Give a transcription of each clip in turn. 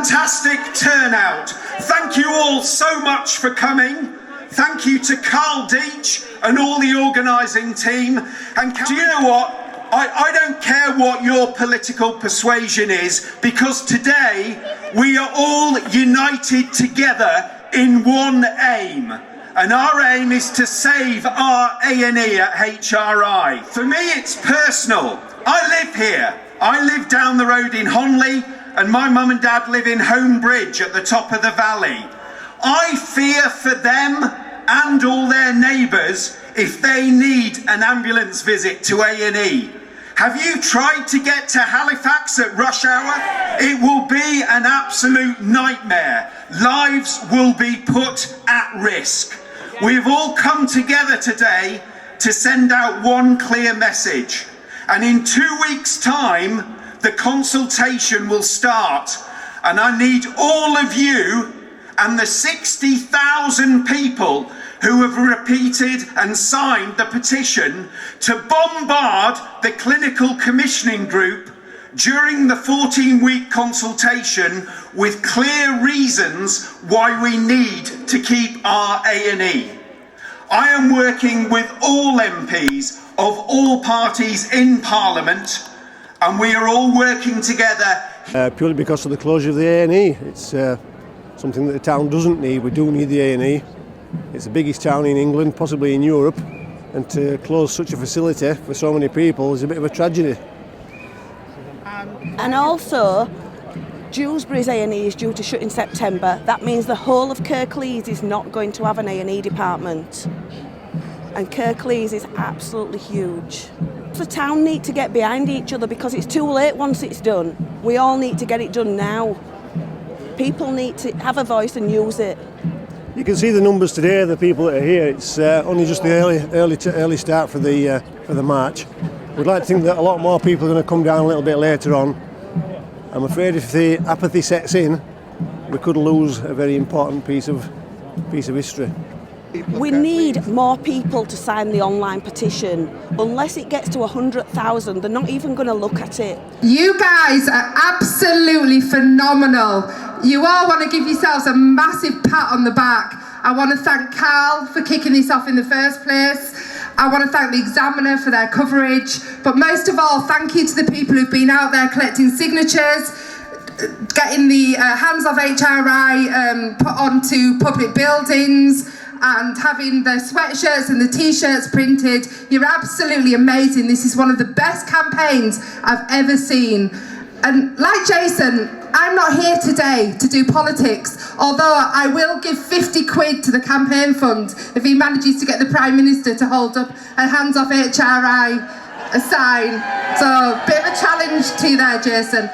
fantastic turnout. Thank you all so much for coming. Thank you to Carl Deach and all the organising team. And do you know what? I don't care what your political persuasion is, because today we are all united together in one aim. And our aim is to save our A&E at HRI. For me, it's personal. I live here. I live down the road in Honley, and my mum and dad live in Homebridge at the top of the valley. I fear for them and all their neighbours if they need an ambulance visit to A&E. Have you tried to get to Halifax at rush hour? It will be an absolute nightmare. Lives will be put at risk. We've all come together today to send out one clear message. And in 2 weeks' time, the consultation will start. And I need all of you and the 60,000 people who have repeated and signed the petition to bombard the clinical commissioning group during the 14-week consultation with clear reasons why we need to keep our A&E. I am working with all MPs of all parties in Parliament, and we are all working together. Purely because of the closure of the A&E. It's something that the town doesn't need. We do need the A&E. It's the biggest town in England, possibly in Europe, and to close such a facility for so many people is a bit of a tragedy. And also, Dewsbury's A&E is due to shut in September. That means the whole of Kirklees is not going to have an A&E department. And Kirklees is absolutely huge. The town need to get behind each other because it's too late once it's done. We all need to get it done now. People need to have a voice and use it. You can see the numbers today, the people that are here. It's only just the early start for the march. We'd like to think that a lot more people are going to come down a little bit later on. I'm afraid if the apathy sets in, we could lose a very important piece of history. We need more people to sign the online petition. Unless it gets to 100,000, they're not even going to look at it. You guys are absolutely phenomenal. You all want to give yourselves a massive pat on the back. I want to thank Carl for kicking this off in the first place. I want to thank the Examiner for their coverage. But most of all, thank you to the people who've been out there collecting signatures, getting the Hands of HRI put onto public buildings, and having the sweatshirts and the t-shirts printed. You're absolutely amazing. This is one of the best campaigns I've ever seen. And like Jason, I'm not here today to do politics, although I will give 50 quid to the campaign fund if he manages to get the Prime Minister to hold up a Hands Off HRI sign. So, bit of a challenge to you there, Jason.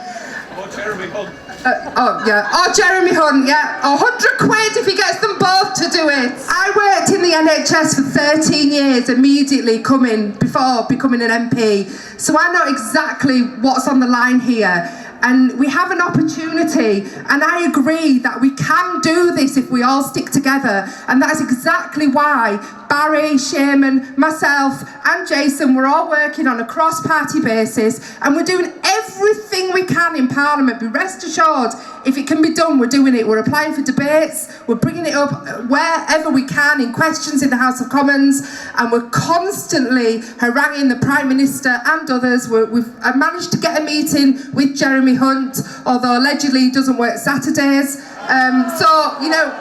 Or Jeremy Hunt. Or Jeremy Hunt, yeah. 100 quid if he gets them both to do it. I worked in the NHS for 13 years immediately before becoming an MP. So I know exactly what's on the line here. And we have an opportunity, and I agree that we can do this if we all stick together, and that's exactly why Barry, Shaman, myself and Jason, we're all working on a cross-party basis, and we're doing everything we can in Parliament. Be rest assured, if it can be done, we're doing it. We're applying for debates, we're bringing it up wherever we can in questions in the House of Commons, and we're constantly haranguing the Prime Minister and others. We've managed to get a meeting with Jeremy Hunt, although allegedly he doesn't work Saturdays. So, you know,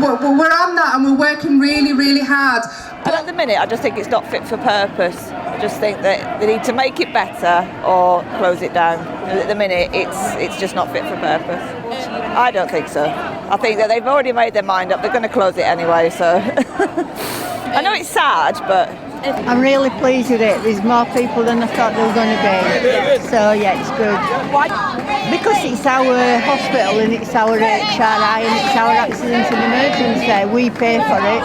we're on that and we're working really, really hard. And at the minute, I just think it's not fit for purpose. I just think that they need to make it better or close it down. At the minute, it's just not fit for purpose. I don't think so. I think that they've already made their mind up. They're going to close it anyway, so... I know it's sad, but... I'm really pleased with it. There's more people than I thought there were going to be. So yeah, it's good. Why? Because it's our hospital and it's our HRI and it's our accident and emergency. We pay for it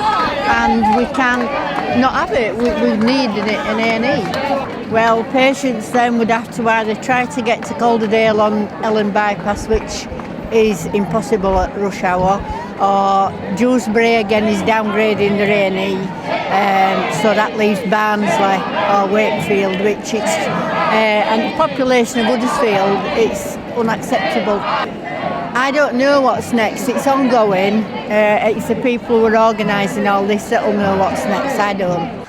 and we can't not have it. We need an A&E. Well, patients then would have to either try to get to Calderdale on Ellen Bypass, which is impossible at rush hour, or Dewsbury again is downgrading their A&E, so that leaves Barnsley or Wakefield, which it's and the population of Huddersfield, it's unacceptable. I don't know what's next. It's ongoing. It's the people who are organising all this that'll know what's next. I don't.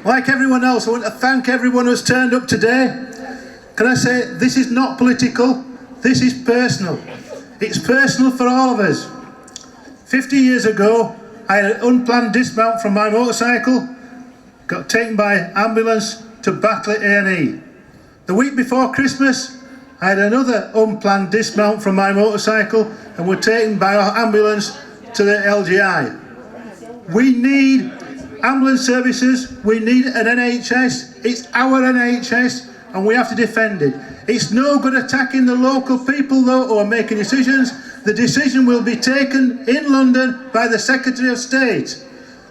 Like everyone else, I want to thank everyone who's turned up today. Can I say, this is not political, this is personal. It's personal for all of us. 50 years ago, I had an unplanned dismount from my motorcycle, got taken by ambulance to Batley A&E. The week before Christmas, I had another unplanned dismount from my motorcycle and were taken by ambulance to the LGI. We need ambulance services, we need an NHS, it's our NHS and we have to defend it. It's no good attacking the local people though who are making decisions. The decision will be taken in London by the Secretary of State.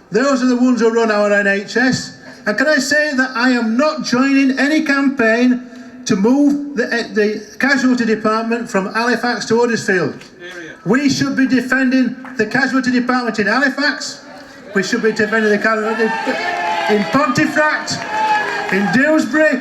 Those are the ones who run our NHS. And can I say that I am not joining any campaign to move the casualty department from Halifax to Huddersfield. We should be defending the casualty department in Halifax. We should be defending the casualty in Pontefract, in Dewsbury,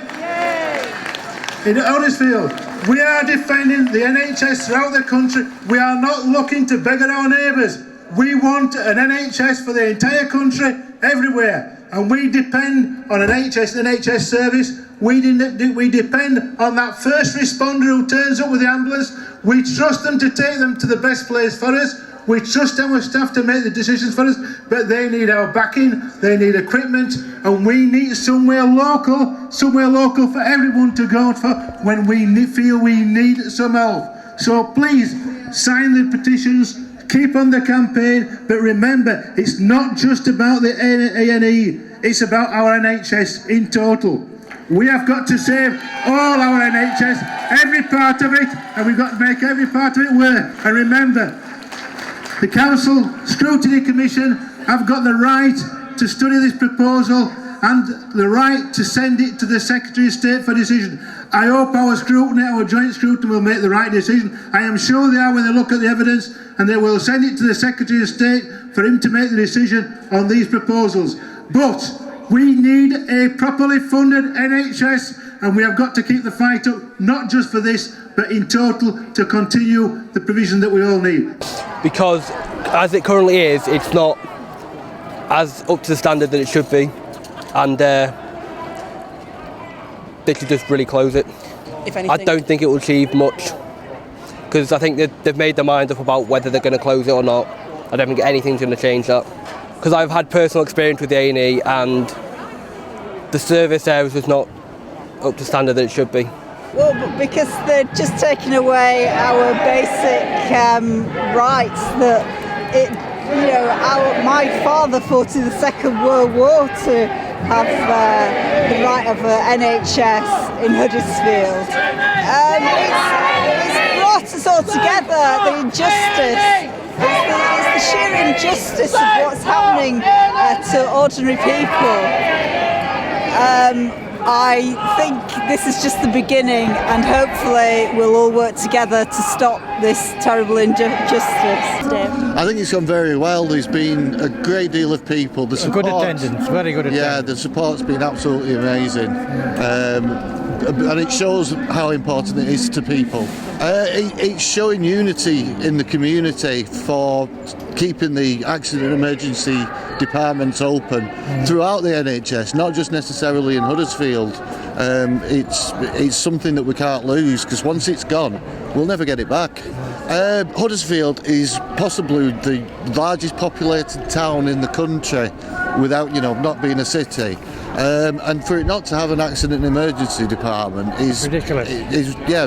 in Huddersfield. We are defending the NHS throughout the country. We are not looking to beggar our neighbours. We want an NHS for the entire country, everywhere. And we depend on an NHS service. We depend on that first responder who turns up with the ambulance. We trust them to take them to the best place for us. We trust our staff to make the decisions for us, but they need our backing, they need equipment, and we need somewhere local for everyone to go for when we feel we need some help. So please, sign the petitions, keep on the campaign, but remember, it's not just about the A&E, it's about our NHS in total. We have got to save all our NHS, every part of it, and we've got to make every part of it work. And remember, the Council Scrutiny Commission have got the right to study this proposal and the right to send it to the Secretary of State for decision. I hope our joint scrutiny will make the right decision. I am sure they are when they look at the evidence, and they will send it to the Secretary of State for him to make the decision on these proposals. But we need a properly funded NHS, and we have got to keep the fight up, not just for this, but in total to continue the provision that we all need. Because as it currently is, it's not as up to the standard that it should be, and they should just really close it. If anything, I don't think it will achieve much, because I think they've made their mind up about whether they're going to close it or not. I don't think anything's going to change that, because I've had personal experience with the A&E, and the service there was just not up to standard that it should be. Well, because they're just taking away our basic rights. That my father fought in the Second World War to have the right of NHS in Huddersfield. It's brought us all together. The injustice. It's the sheer injustice of what's happening to ordinary people. I think this is just the beginning, and hopefully we'll all work together to stop this terrible injustice. I think it's gone very well. There's been a great deal of people. The support, good attendance, very good attendance. Yeah, the support's been absolutely amazing. And it shows how important it is to people. It's showing unity in the community for keeping the accident and emergency departments open throughout the NHS, not just necessarily in Huddersfield. It's something that we can't lose, because once it's gone, we'll never get it back. Huddersfield is possibly the largest populated town in the country without, not being a city. And for it not to have an accident and emergency department is ridiculous.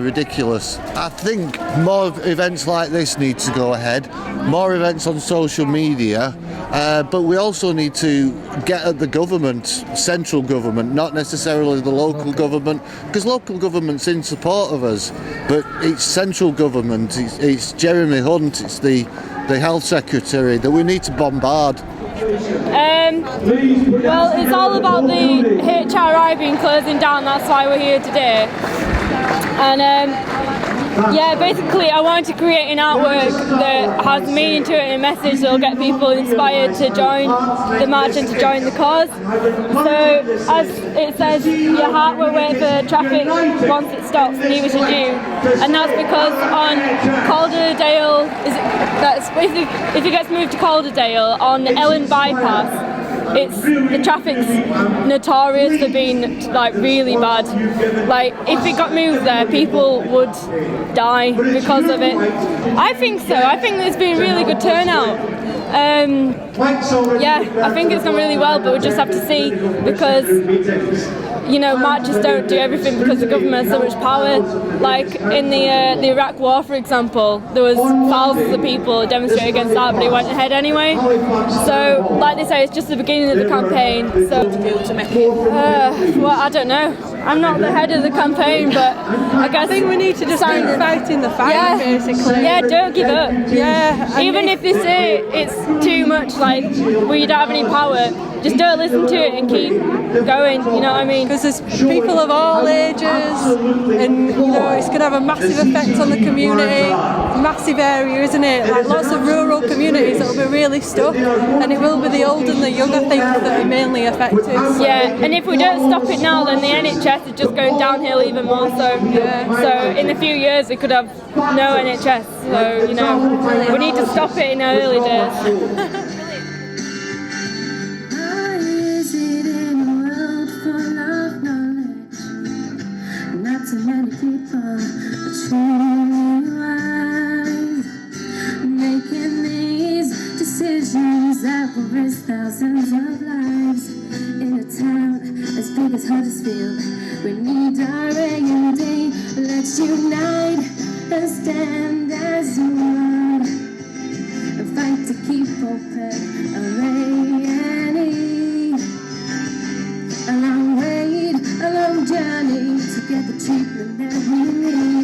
Ridiculous. I think more events like this need to go ahead, more events on social media, but we also need to get at the government, central government, not necessarily the local government, because local government's in support of us, but it's central government, it's Jeremy Hunt, it's the Health Secretary that we need to bombard. Well, it's all about the HRI being closing down, that's why we're here today. And Yeah, basically I wanted to create an artwork that has meaning to it and a message that will get people inspired to join the march and to join the cause. So as it says, your heart will wait for traffic once it stops, neither should you. And that's because on Calderdale, if it gets moved to Calderdale on Ellen bypass, the traffic's notorious for being like really bad. Like if it got moved there, people would die because of it. I think so. I think there's been really good turnout. Yeah, I think it's gone really well, but we'll just have to see, because you know, marches don't do everything because the government has so much power. Like in the Iraq War, for example, there was thousands of people demonstrating against that, but it went ahead anyway. So, like they say, it's just the beginning of the campaign. So, well, I don't know. I'm not the head of the campaign, but I think we need to just keep fighting the fight, basically. Yeah, don't give up. Yeah. Even if they say it's too much, like we don't have any power, just don't listen to it and keep going, you know what I mean? Because there's people of all ages, and you know, it's going to have a massive effect on the community. Massive area, isn't it? Like lots of rural communities that will be really stuck, and it will be the old and the young, I think, that are mainly affected. Yeah, and if we don't stop it now, then the NHS is just going downhill even more. So, so in a few years we could have no NHS. So, you know, we need to stop it in the early days. Too many people are truly wise, making these decisions that will risk thousands of lives. In a town as big as Huddersfield, we need our A&E. Let's unite and stand as one and fight to keep open our A&E. A long wait, a long journey to get the treatment that we need.